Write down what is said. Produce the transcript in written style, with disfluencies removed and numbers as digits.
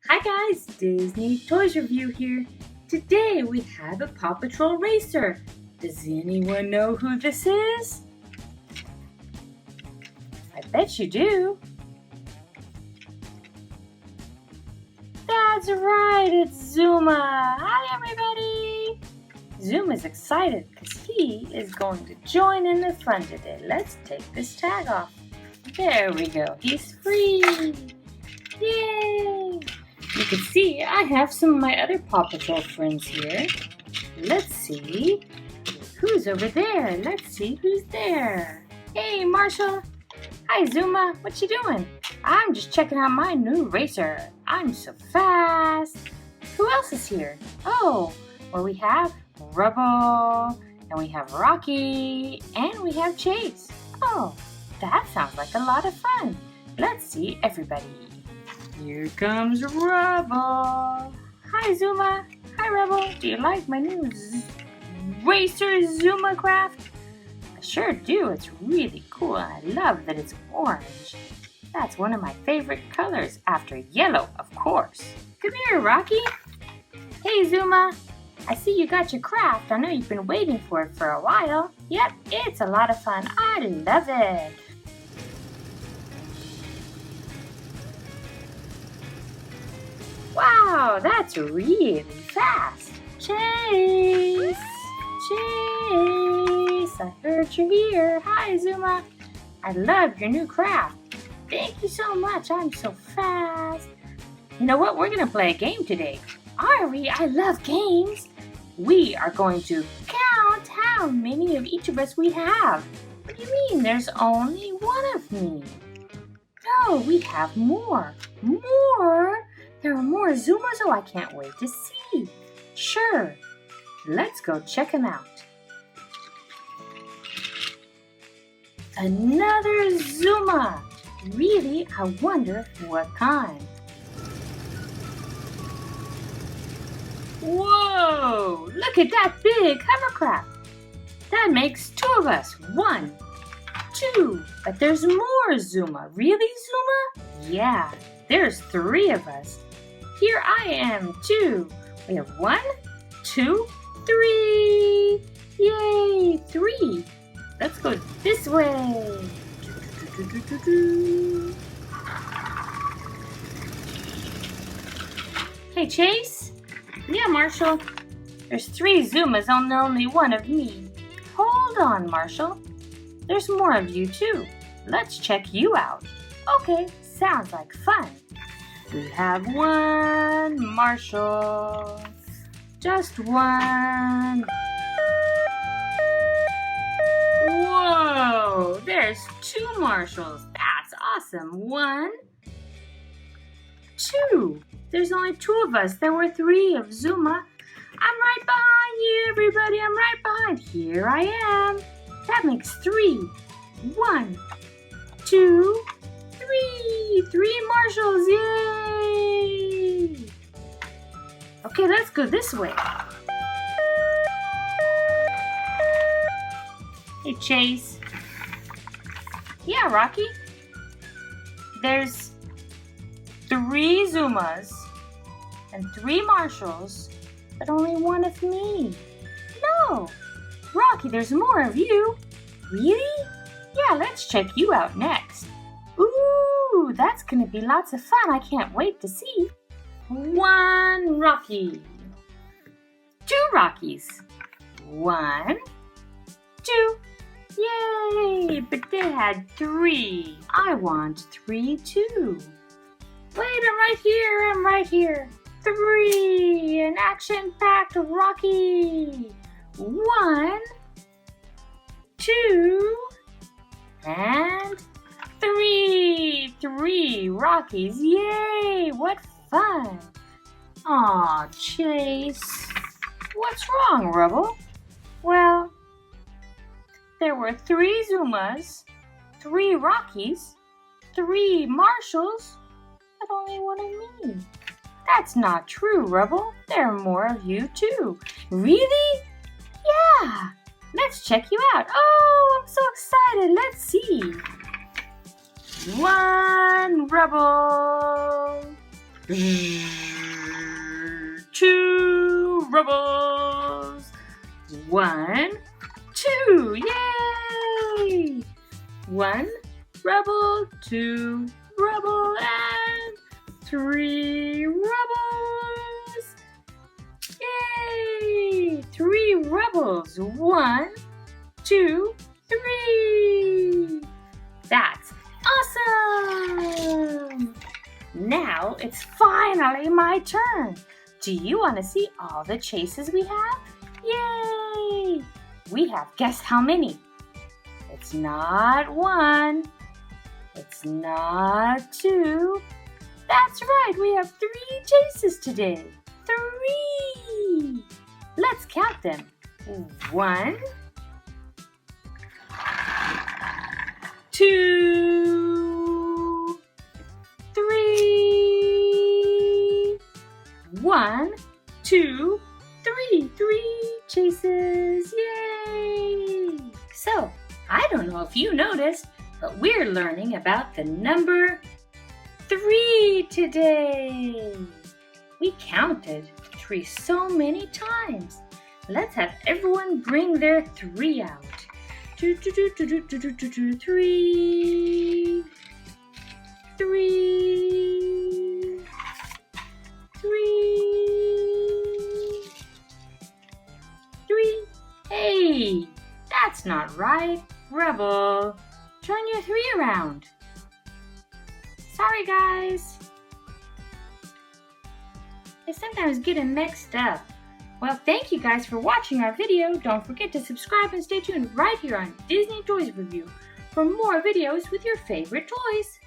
Hi guys, Disney Toys Review here. Today we have a Paw Patrol racer. Does anyone know who this is? I bet you do. That's right, it's Zuma. Hi everybody. Zuma's excited because he is going to join in the fun today. Let's take this tag off. There we go, he's free. Yay! You can see I have some of my other Paw Patrol friends here. Let's see who's over there. Let's see who's there. Hey, Marshall. Hi, Zuma. What you doing? I'm just checking out my new racer. I'm so fast. Who else is here? Oh, well, we have Rubble, and we have Rocky, and we have Chase. Oh, that sounds like a lot of fun. Let's see everybody. Here comes Rubble. Hi, Zuma. Hi, Rubble. Do you like my new racer Zuma craft? I sure do. It's really cool, and I love that it's orange. That's one of my favorite colors after yellow, of course. Come here, Rocky. Hey, Zuma. I see you got your craft. I know you've been waiting for it for a while. Yep, it's a lot of fun. I love it. Wow, that's really fast. Chase! Chase! I heard you're here. Hi, Zuma. I love your new craft. Thank you so much. I'm so fast. You know what? We're going to play a game today. Are we? I love games. We are going to count how many of each of us we have. What do you mean? There's only one of me. No, we have more. More? There are more Zumas? Oh, I can't wait to see. Sure. Let's go check them out. Another Zuma. Really? I wonder what kind. Whoa! Look at that big hovercraft. That makes two of us. 1, 2. But there's more Zuma. Really, Zuma? Yeah, there's 3 of us. Here I am, 2. We have 1, 2, 3. Yay, 3. Let's go this way. Hey, Chase. Yeah, Marshall. There's 3 Zumas and only one of me. Hold on, Marshall. There's more of you, too. Let's check you out. Okay, sounds like fun. We have 1 Marshall. Just 1. Whoa! There's 2 Marshalls. That's awesome. 1, 2. There's only 2 of us. There were 3 of Zuma. I'm right behind you, everybody. I'm right behind. Here I am. That makes 3. 1, 2, 3. 3 Marshalls. Yay! Okay, let's go this way. Hey, Chase. Yeah, Rocky. There's 3 Zumas and 3 Marshalls, but only 1 of me. No! Rocky, there's more of you. Really? Yeah, let's check you out next. Ooh, that's gonna be lots of fun. I can't wait to see. 1 Rocky. 2 Rockies. 1, 2. Yay! But they had 3. I want 3 too. Wait, I'm right here. I'm right here. 3. An action-packed Rocky. 1, 2, and 3. 3 Rockies. Yay! What fun. Aw, Chase. What's wrong, Rubble? Well, there were 3 Zumas, 3 Rockies, 3 Marshalls, but only 1 of me. That's not true, Rubble. There are more of you, too. Really? Yeah. Let's check you out. Oh, I'm so excited. Let's see. 1 Rubble. Two Rubbles. 1, 2. Yay! 1 Rubble, 2 Rubble, and 3 Rubbles. Yay! 3 Rubbles. 1, 2, 3. That's awesome! Now it's finally my turn. Do you want to see all the chases we have? Yay! We have, guess how many? It's not 1. It's not 2. That's right, we have 3 chases today. 3! Let's count them. 1, 2, 3. 1, 2, 3. 3 chases. Yay! So, I don't know if you noticed, but we're learning about the number 3 today. We counted 3 so many times. Let's have everyone bring their 3 out. 3. 3. 3. 3. Hey, that's not right. Rubble, turn your 3 around. Sorry, guys. I sometimes get them mixed up. Well, thank you guys for watching our video. Don't forget to subscribe and stay tuned right here on Disney Toys Review for more videos with your favorite toys.